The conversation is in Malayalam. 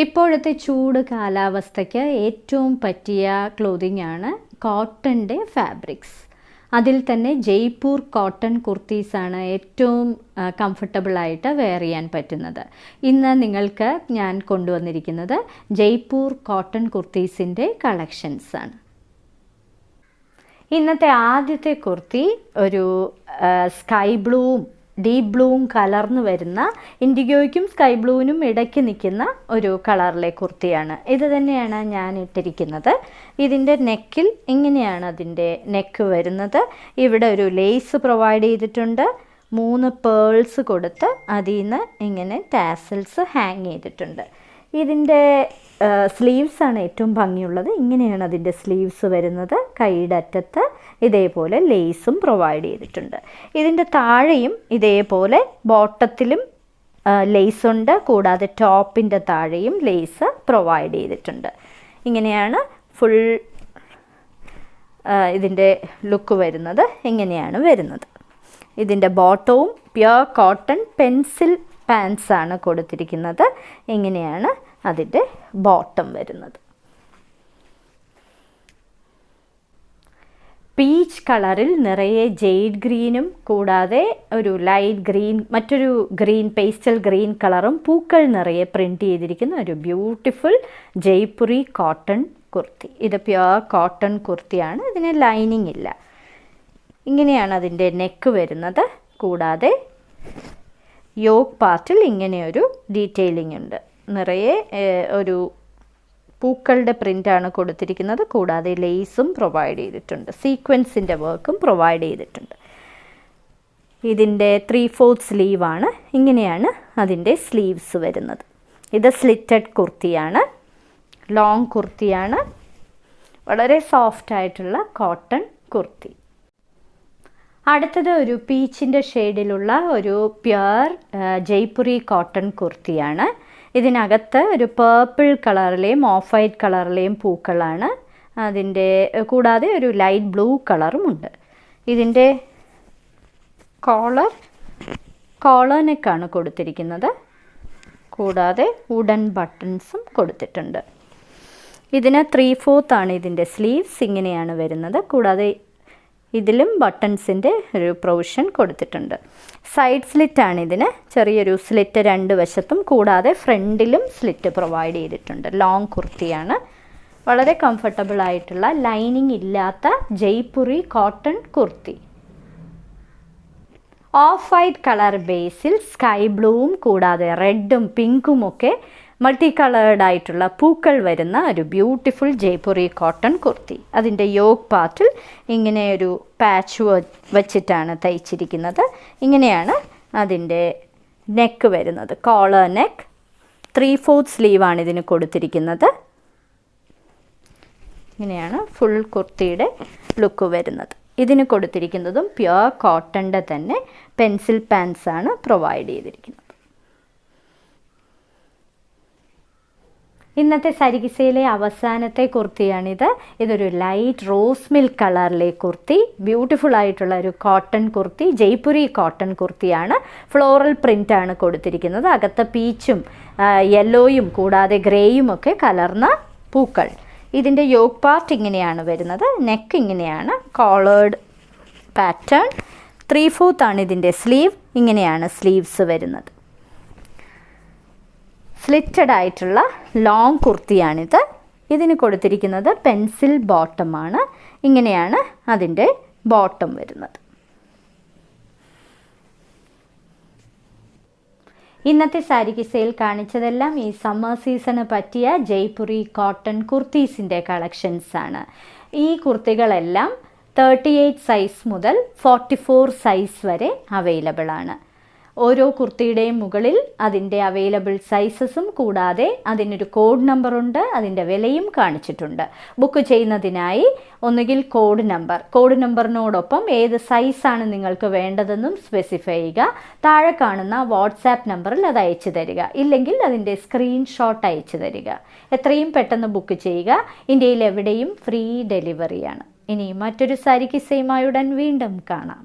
ഇപ്പോഴത്തെ ചൂട് കാലാവസ്ഥയ്ക്ക് ഏറ്റവും പറ്റിയ ക്ലോത്തിങ് ആണ് കോട്ടൻ്റെ ഫാബ്രിക്സ്. അതിൽ തന്നെ ജയ്പൂർ കോട്ടൺ കുർത്തീസാണ് ഏറ്റവും കംഫർട്ടബിളായിട്ട് വെയർ ചെയ്യാൻ പറ്റുന്നത്. ഇന്ന് നിങ്ങൾക്ക് ഞാൻ കൊണ്ടുവന്നിരിക്കുന്നത് ജയ്പൂർ കോട്ടൺ കുർത്തീസിൻ്റെ കളക്ഷൻസാണ്. ഇന്നത്തെ ആദ്യത്തെ കുർത്തി ഒരു സ്കൈ ബ്ലൂവും ഡീപ്പ് ബ്ലൂവും കലർന്ന് വരുന്ന, ഇൻഡിഗോയ്ക്കും സ്കൈ ബ്ലൂവിനും ഇടയ്ക്ക് നിൽക്കുന്ന ഒരു കളറിലെ കുർത്തിയാണ്. ഇത് തന്നെയാണ് ഞാൻ ഇട്ടിരിക്കുന്നത്. ഇതിൻ്റെ നെക്കിൽ ഇങ്ങനെയാണ് അതിൻ്റെ നെക്ക് വരുന്നത്. ഇവിടെ ഒരു ലേസ് പ്രൊവൈഡ് ചെയ്തിട്ടുണ്ട്. 3 പേൾസ് കൊടുത്ത് അതിൽ നിന്ന് ഇങ്ങനെ ടാസൽസ് ഹാങ് ചെയ്തിട്ടുണ്ട്. ഇതിൻ്റെ സ്ലീവ്സാണ് ഏറ്റവും ഭംഗിയുള്ളത്. ഇങ്ങനെയാണ് അതിൻ്റെ സ്ലീവ്സ് വരുന്നത്. കൈയുടെ അറ്റത്ത് ഇതേപോലെ ലേസും പ്രൊവൈഡ് ചെയ്തിട്ടുണ്ട്. ഇതിൻ്റെ താഴെയും ഇതേപോലെ ബോട്ടത്തിലും ലേസുണ്ട്. കൂടാതെ ടോപ്പിൻ്റെ താഴെയും ലേസ് പ്രൊവൈഡ് ചെയ്തിട്ടുണ്ട്. ഇങ്ങനെയാണ് ഫുൾ ഇതിൻ്റെ ലുക്ക് വരുന്നത്. ഇങ്ങനെയാണ് വരുന്നത്. ഇതിൻ്റെ ബോട്ടവും പ്യുർ കോട്ടൺ പെൻസിൽ പാൻസാണ് കൊടുത്തിരിക്കുന്നത്. ഇങ്ങനെയാണ് അതിൻ്റെ ബോട്ടം വരുന്നത്. പീച്ച് കളറിൽ നിറയെ ജെയ്ഡ് ഗ്രീനും കൂടാതെ ഒരു ലൈറ്റ് ഗ്രീൻ, മറ്റൊരു ഗ്രീൻ, പേസ്റ്റൽ ഗ്രീൻ കളറും പൂക്കൾ നിറയെ പ്രിൻറ്റ് ചെയ്തിരിക്കുന്ന ഒരു ബ്യൂട്ടിഫുൾ ജയ്പുരി കോട്ടൺ കുർത്തി. ഇത് പ്യുർ കോട്ടൺ കുർത്തിയാണ്. ഇതിന് ലൈനിങ് ഇല്ല. ഇങ്ങനെയാണ് അതിൻ്റെ നെക്ക് വരുന്നത്. കൂടാതെ യോക്ക് പാർട്ടിൽ ഇങ്ങനെയൊരു ഡീറ്റെയിലിംഗ് ഉണ്ട്. നിറയെ ഒരു പൂക്കളുടെ പ്രിൻ്റാണ് കൊടുത്തിരിക്കുന്നത്. കൂടാതെ ലേസും പ്രൊവൈഡ് ചെയ്തിട്ടുണ്ട്. സീക്വൻസിൻ്റെ വർക്കും പ്രൊവൈഡ് ചെയ്തിട്ടുണ്ട്. ഇതിൻ്റെ 3/4 സ്ലീവാണ്. ഇങ്ങനെയാണ് അതിൻ്റെ സ്ലീവ്സ് വരുന്നത്. ഇത് സ്ലിറ്റഡ് കുർത്തിയാണ്. ലോങ് കുർത്തിയാണ്. വളരെ സോഫ്റ്റായിട്ടുള്ള കോട്ടൺ കുർത്തി. അടുത്തത് ഒരു പീച്ചിൻ്റെ ഷെയ്ഡിലുള്ള ഒരു പ്യുർ ജയ്പുരി കോട്ടൺ കുർത്തിയാണ്. ഇതിനകത്ത് ഒരു പേർപ്പിൾ കളറിലെയും ഓഫ് വൈറ്റ് കളറിലെയും പൂക്കളാണ്. അതിൻ്റെ കൂടാതെ ഒരു ലൈറ്റ് ബ്ലൂ കളറുമുണ്ട്. ഇതിൻ്റെ കോളർ നെക്കാണ് കൊടുത്തിരിക്കുന്നത്. കൂടാതെ വുഡൻ ബട്ടൺസും കൊടുത്തിട്ടുണ്ട്. ഇതിന് 3/4 ആണ് ഇതിൻ്റെ സ്ലീവ്സ്. ഇങ്ങനെയാണ് വരുന്നത്. കൂടാതെ ഇതിലും ബട്ടൺസിൻ്റെ ഒരു പ്രൊവിഷൻ കൊടുത്തിട്ടുണ്ട്. സൈഡ് സ്ലിറ്റാണ് ഇതിന്. ചെറിയൊരു സ്ലിറ്റ് 2 വശത്തും കൂടാതെ ഫ്രണ്ടിലും സ്ലിറ്റ് പ്രൊവൈഡ് ചെയ്തിട്ടുണ്ട്. ലോങ് കുർത്തിയാണ്. വളരെ കംഫർട്ടബിൾ ആയിട്ടുള്ള ലൈനിങ് ഇല്ലാത്ത Jaipuri cotton kurti. Off white colour ബേസിൽ സ്കൈ ബ്ലൂവും കൂടാതെ റെഡും പിങ്കും ഒക്കെ മൾട്ടി കളേർഡ് ആയിട്ടുള്ള പൂക്കൾ വരുന്ന ഒരു ബ്യൂട്ടിഫുൾ ജയ്പുരി കോട്ടൺ കുർത്തി. അതിൻ്റെ യോക്ക് പാർട്ടിൽ ഇങ്ങനെ ഒരു പാച്ച് വച്ചിട്ടാണ് തയ്ച്ചിരിക്കുന്നത്. ഇങ്ങനെയാണ് അതിൻ്റെ നെക്ക് വരുന്നത്. Collar neck. 3/4 സ്ലീവാണ് ഇതിന് കൊടുത്തിരിക്കുന്നത്. ഇങ്ങനെയാണ് ഫുൾ കുർത്തിയുടെ ലുക്ക് വരുന്നത്. ഇതിന് കൊടുത്തിരിക്കുന്നതും പ്യുർ കോട്ടൻ്റെ തന്നെ പെൻസിൽ പാൻസാണ് പ്രൊവൈഡ് ചെയ്തിരിക്കുന്നത്. ഇന്നത്തെ സരിഗിസയിലെ അവസാനത്തെ കുർത്തിയാണിത്. ഇതൊരു ലൈറ്റ് റോസ് മിൽക്ക് കളറിലെ കുർത്തി. ബ്യൂട്ടിഫുൾ ആയിട്ടുള്ള ഒരു കോട്ടൺ കുർത്തി. ജയ്പുരി കോട്ടൺ കുർത്തിയാണ്. ഫ്ലോറൽ പ്രിൻ്റാണ് കൊടുത്തിരിക്കുന്നത്. അകത്ത് പീച്ചും യെല്ലോയും കൂടാതെ ഗ്രേയും ഒക്കെ കലർന്ന പൂക്കൾ. ഇതിൻ്റെ യോക്ക് പാർട്ട് ഇങ്ങനെയാണ് വരുന്നത്. നെക്ക് ഇങ്ങനെയാണ്. Collared pattern. 3/4 ആണ് ഇതിൻ്റെ സ്ലീവ്. ഇങ്ങനെയാണ് സ്ലീവ്സ് വരുന്നത്. സ്ലിറ്റഡ് ആയിട്ടുള്ള ലോങ് കുർത്തിയാണിത്. ഇതിന് കൊടുത്തിരിക്കുന്നത് പെൻസിൽ ബോട്ടമാണ്. ഇങ്ങനെയാണ് അതിൻ്റെ ബോട്ടം വരുന്നത്. ഇന്നത്തെ സാരിക്കിസയിൽ കാണിച്ചതെല്ലാം ഈ സമ്മർ സീസണ് പറ്റിയ ജയ്പുരി കോട്ടൺ കുർത്തീസിൻ്റെ കളക്ഷൻസാണ്. ഈ കുർത്തികളെല്ലാം 38 സൈസ് മുതൽ 44 സൈസ് വരെ അവൈലബിൾ ആണ്. ഓരോ കുർത്തിയുടെയും മുകളിൽ അതിൻ്റെ അവൈലബിൾ സൈസസും കൂടാതെ അതിനൊരു കോഡ് നമ്പറുണ്ട്. അതിൻ്റെ വിലയും കാണിച്ചിട്ടുണ്ട്. ബുക്ക് ചെയ്യുന്നതിനായി ഒന്നുകിൽ കോഡ് നമ്പറിനോടൊപ്പം ഏത് സൈസാണ് നിങ്ങൾക്ക് വേണ്ടതെന്നും സ്പെസിഫൈ ചെയ്യുക. താഴെ കാണുന്ന വാട്സാപ്പ് നമ്പറിൽ അത് അയച്ചു തരിക. ഇല്ലെങ്കിൽ അതിൻ്റെ സ്ക്രീൻഷോട്ട് അയച്ചു തരിക. എത്രയും പെട്ടെന്ന് ബുക്ക് ചെയ്യുക. ഇന്ത്യയിൽ എവിടെയും ഫ്രീ ഡെലിവറിയാണ്. ഇനി മറ്റൊരു സാരി കിസ്സയുമായി ഉടൻ വീണ്ടും കാണാം.